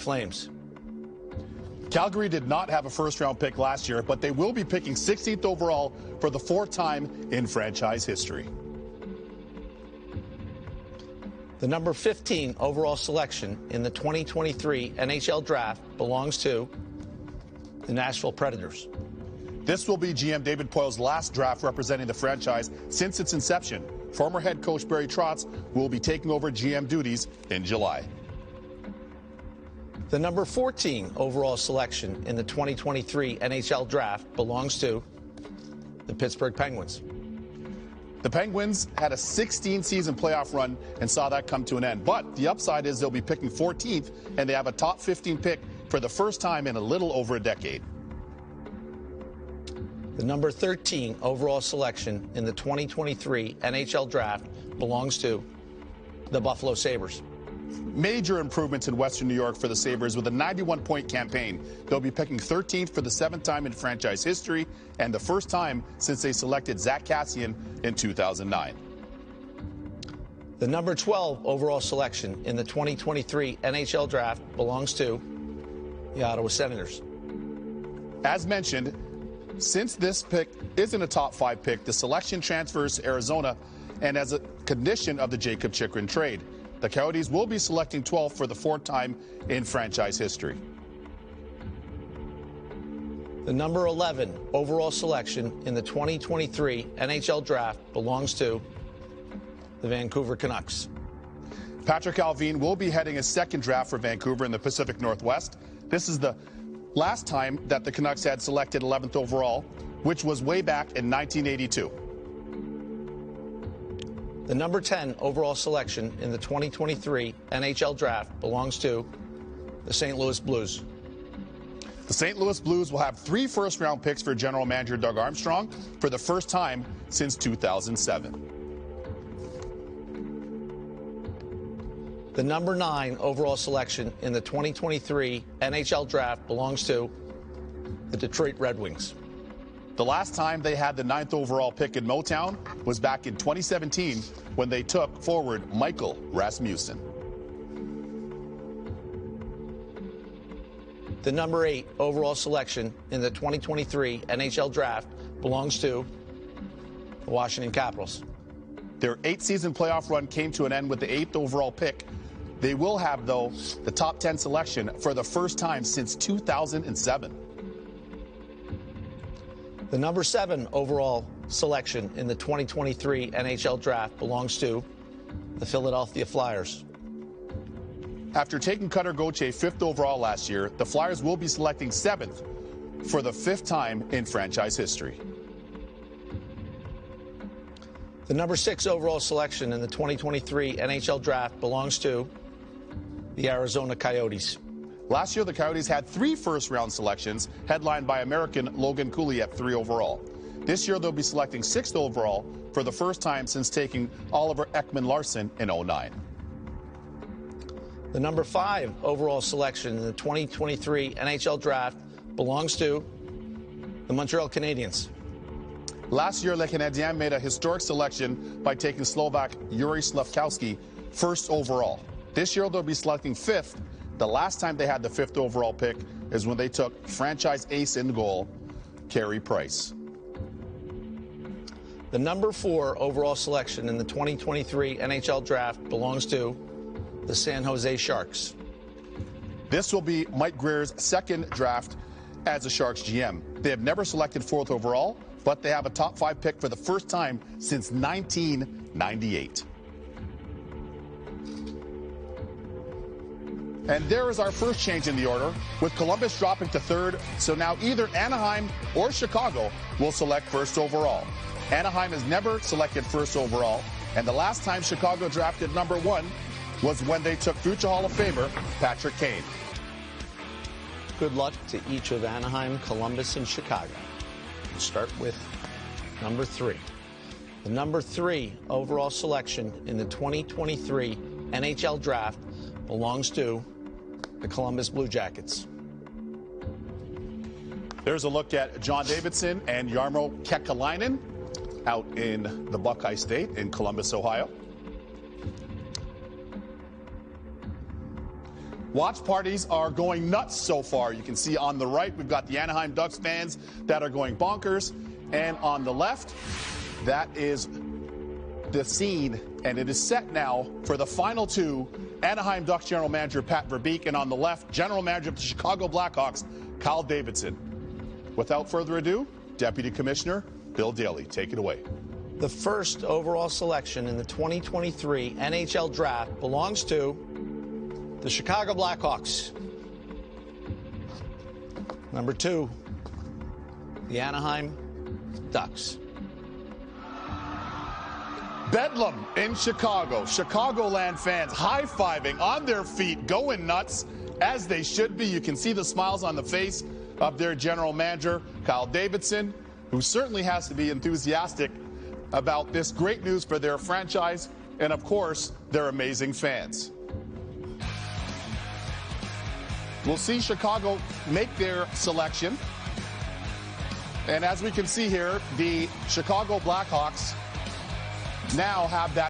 Flames. Calgary did not have a first-round pick last year, but they will be picking 16th overall for the fourth time in franchise history. The number 15 overall selection in the 2023 NHL Draft belongs to the Nashville Predators. This will be GM David Poyle's last draft representing the franchise since its inception. Former head coach Barry Trotz will be taking over GM duties in July. The number 14 overall selection in the 2023 NHL Draft belongs to the Pittsburgh Penguins. The Penguins had a 16-season playoff run and saw that come to an end. But the upside is they'll be picking 14th, and they have a top 15 pick for the first time in a little over a decade. The number 13 overall selection in the 2023 NHL Draft belongs to the Buffalo Sabres. Major improvements in Western New York for the Sabres with a 91-point campaign. They'll be picking 13th for the 7th time in franchise history and the first time since they selected Zach Kassian in 2009. The number 12 overall selection in the 2023 NHL Draft belongs to the Ottawa Senators. As mentioned, since this pick isn't a top 5 pick, the selection transfers to Arizona and as a condition of the Jacob Chychrun trade. The Coyotes will be selecting 12th for the 4th time in franchise history. The number 11 overall selection in the 2023 NHL Draft belongs to the Vancouver Canucks. Patrick Allvin will be heading a second draft for Vancouver in the Pacific Northwest. This is the last time that the Canucks had selected 11th overall, which was way back in 1982. The number 10 overall selection in the 2023 NHL Draft belongs to the St. Louis Blues. The St. Louis Blues will have 3 first-round picks for general manager Doug Armstrong for the first time since 2007. The number 9 overall selection in the 2023 NHL Draft belongs to the Detroit Red Wings. The last time they had the 9th overall pick in Motown was back in 2017 when they took forward Michael Rasmussen. The number 8 overall selection in the 2023 NHL Draft belongs to the Washington Capitals. Their 8-season playoff run came to an end with the 8th overall pick. They will have, though, the top 10 selection for the first time since 2007. The number 7 overall selection in the 2023 NHL Draft belongs to the Philadelphia Flyers. After taking Cutter Gauthier 5th overall last year, the Flyers will be selecting 7th for the 5th time in franchise history. The number 6 overall selection in the 2023 NHL Draft belongs to the Arizona Coyotes. Last year, the Coyotes had 3 first-round selections, headlined by American Logan Cooley at 3 overall. This year, they'll be selecting 6th overall for the first time since taking Oliver Ekman-Larsson in 2009. The number 5 overall selection in the 2023 NHL Draft belongs to the Montreal Canadiens. Last year, Les Canadiens made a historic selection by taking Slovak Yuri Slafkowski 1st overall. This year, they'll be selecting 5th. The last time they had the 5th overall pick is when they took franchise ace in goal, Carey Price. The number 4 overall selection in the 2023 NHL Draft belongs to the San Jose Sharks. This will be Mike Greer's 2nd draft as a Sharks GM. They have never selected 4th overall, but they have a top 5 pick for the first time since 1998. And there is our first change in the order, with Columbus dropping to 3rd, so now either Anaheim or Chicago will select 1st overall. Anaheim has never selected 1st overall, and the last time Chicago drafted number 1 was when they took future Hall of Famer Patrick Kane. Good luck to each of Anaheim, Columbus, and Chicago. We'll start with number 3. The number 3 overall selection in the 2023 NHL Draft belongs to the Columbus Blue Jackets. There's a look at John Davidson and Jarmo Kekalainen out in the Buckeye State in Columbus, Ohio. Watch parties are going nuts so far. You can see on the right, we've got the Anaheim Ducks fans that are going bonkers. And on the left, that is the scene, and it is set now for the final two. Anaheim Ducks General Manager Pat Verbeek, and on the left, General Manager of the Chicago Blackhawks, Kyle Davidson. Without further ado, Deputy Commissioner Bill Daly, take it away. The first overall selection in the 2023 NHL Draft belongs to the Chicago Blackhawks. Number 2, the Anaheim Ducks. Bedlam in Chicago. Chicagoland fans high-fiving on their feet, going nuts, as they should be. You can see the smiles on the face of their general manager, Kyle Davidson, who certainly has to be enthusiastic about this great news for their franchise and, of course, their amazing fans. We'll see Chicago make their selection. And as we can see here, the Chicago Blackhawks now have that